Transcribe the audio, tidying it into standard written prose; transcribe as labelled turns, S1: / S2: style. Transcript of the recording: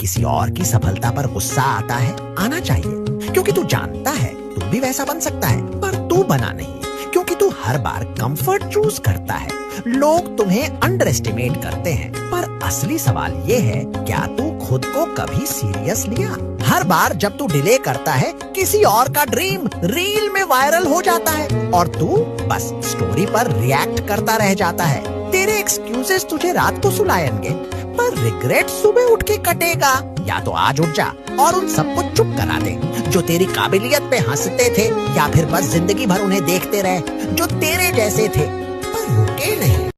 S1: किसी और की सफलता पर गुस्सा आता है, आना चाहिए, क्योंकि तू जानता है तू भी वैसा बन सकता है, पर तू बना नहीं, क्योंकि तू हर बार कंफर्ट चूज करता है। लोग तुम्हें अंडर एस्टिमेट करते हैं, पर असली सवाल ये है, क्या तू खुद को कभी सीरियस लिया? हर बार जब तू डिले करता है, किसी और का ड्रीम रील में वायरल हो जाता है और तू बस स्टोरी पर रिएक्ट करता रह जाता है। तेरे एक्सक्यूजेस तुझे रात को सुलाएंगे, पर रिग्रेट सुबह उठ के कटेगा। या तो आज उठ जा और उन सबको चुप करा दे जो तेरी काबिलियत पे हंसते थे, या फिर बस जिंदगी भर उन्हें देखते रहे जो तेरे जैसे थे पर रुके नहीं।